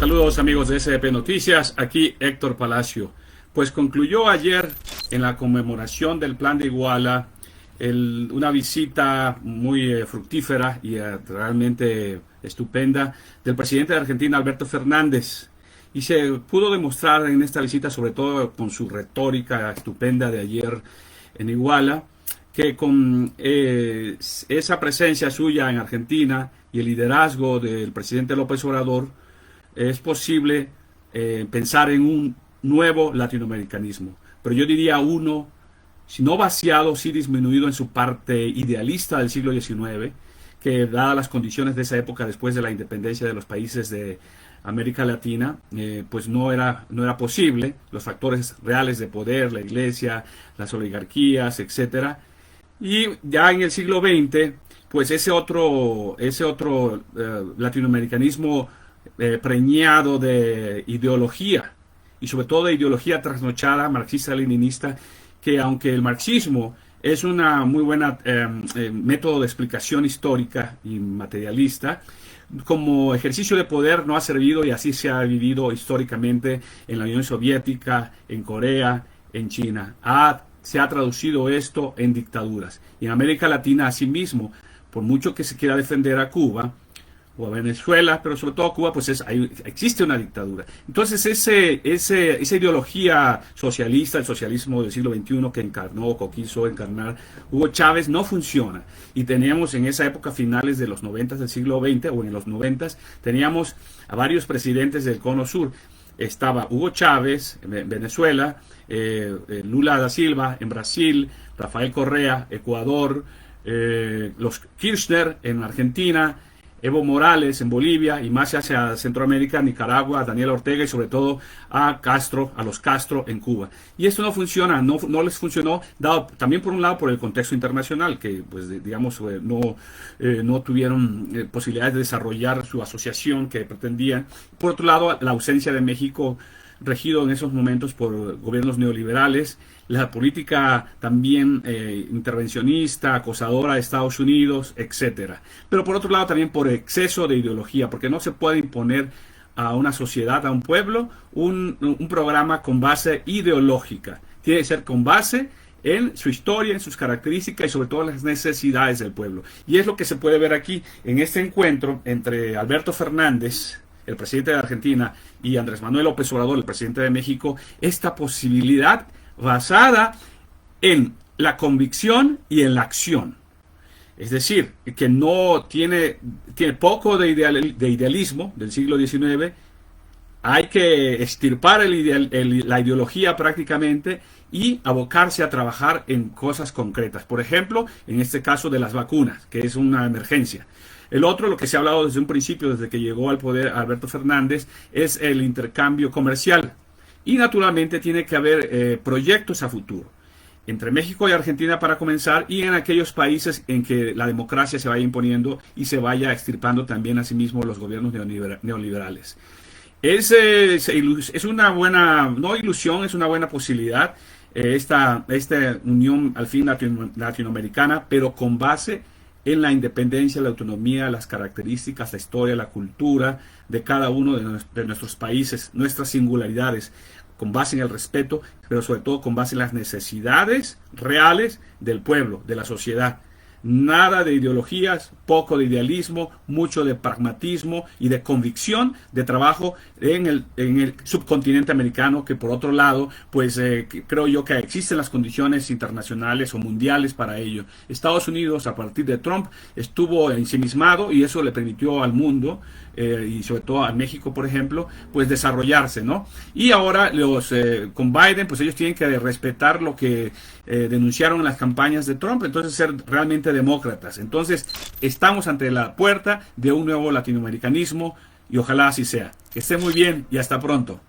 Saludos amigos de SDP Noticias, aquí Héctor Palacio. Pues concluyó ayer en la conmemoración del Plan de Iguala una visita muy fructífera y realmente estupenda del presidente de Argentina, Alberto Fernández. Y se pudo demostrar en esta visita, sobre todo con su retórica estupenda de ayer en Iguala, que con esa presencia suya en Argentina y el liderazgo del presidente López Obrador, es posible pensar en un nuevo latinoamericanismo. Pero yo diría uno, si no vaciado, sí disminuido en su parte idealista del siglo XIX, que dadas las condiciones de esa época después de la independencia de los países de América Latina, pues no era posible, los factores reales de poder, la iglesia, las oligarquías, etcétera. Y ya en el siglo XX, pues ese otro latinoamericanismo preñado de ideología, y sobre todo de ideología trasnochada, marxista-leninista, que aunque el marxismo es una muy buena método de explicación histórica y materialista, como ejercicio de poder no ha servido, y así se ha vivido históricamente en la Unión Soviética, en Corea, en China. Se ha traducido esto en dictaduras. Y en América Latina, asimismo, por mucho que se quiera defender a Cuba o a Venezuela, pero sobre todo a Cuba, pues existe una dictadura. Entonces esa ideología socialista, el socialismo del siglo XXI que encarnó o quiso encarnar Hugo Chávez, no funciona. Y teníamos en esa época, finales de los 90 del siglo XX, o en los 90, teníamos a varios presidentes del Cono Sur. Estaba Hugo Chávez en Venezuela, Lula da Silva en Brasil, Rafael Correa, Ecuador, los Kirchner en Argentina, Evo Morales en Bolivia, y más hacia Centroamérica, Nicaragua, Daniel Ortega, y sobre todo a los Castro en Cuba. Y esto no funciona, no les funcionó, dado también por un lado por el contexto internacional, que pues digamos no tuvieron posibilidades de desarrollar su asociación que pretendían. Por otro lado, la ausencia de México, regido en esos momentos por gobiernos neoliberales, la política también intervencionista, acosadora de Estados Unidos, etcétera. Pero por otro lado también por exceso de ideología, porque no se puede imponer a una sociedad, a un pueblo, un programa con base ideológica. Tiene que ser con base en su historia, en sus características y sobre todo en las necesidades del pueblo. Y es lo que se puede ver aquí en este encuentro entre Alberto Fernández, el presidente de Argentina, y Andrés Manuel López Obrador, el presidente de México, esta posibilidad basada en la convicción y en la acción. Es decir, que no tiene poco de idealismo del siglo XIX. Hay que extirpar la ideología prácticamente y abocarse a trabajar en cosas concretas. Por ejemplo, en este caso de las vacunas, que es una emergencia. El otro, lo que se ha hablado desde un principio, desde que llegó al poder Alberto Fernández, es el intercambio comercial. Y naturalmente tiene que haber proyectos a futuro entre México y Argentina para comenzar, y en aquellos países en que la democracia se vaya imponiendo y se vaya extirpando también a sí mismo los gobiernos neoliberales. Es una buena, no ilusión, es una buena posibilidad esta unión al fin latinoamericana, pero con base en la independencia, la autonomía, las características, la historia, la cultura de cada uno de nuestros países, nuestras singularidades, con base en el respeto, pero sobre todo con base en las necesidades reales del pueblo, de la sociedad. Nada de ideologías, poco de idealismo, mucho de pragmatismo y de convicción de trabajo en el subcontinente americano, que por otro lado, pues creo yo que existen las condiciones internacionales o mundiales para ello. Estados Unidos, a partir de Trump, estuvo ensimismado, y eso le permitió al mundo, y sobre todo a México, por ejemplo, pues desarrollarse, ¿no? Y ahora con Biden, pues ellos tienen que respetar lo que denunciaron en las campañas de Trump, entonces ser realmente demócratas. Entonces estamos ante la puerta de un nuevo latinoamericanismo, y ojalá así sea. Que esté muy bien y hasta pronto.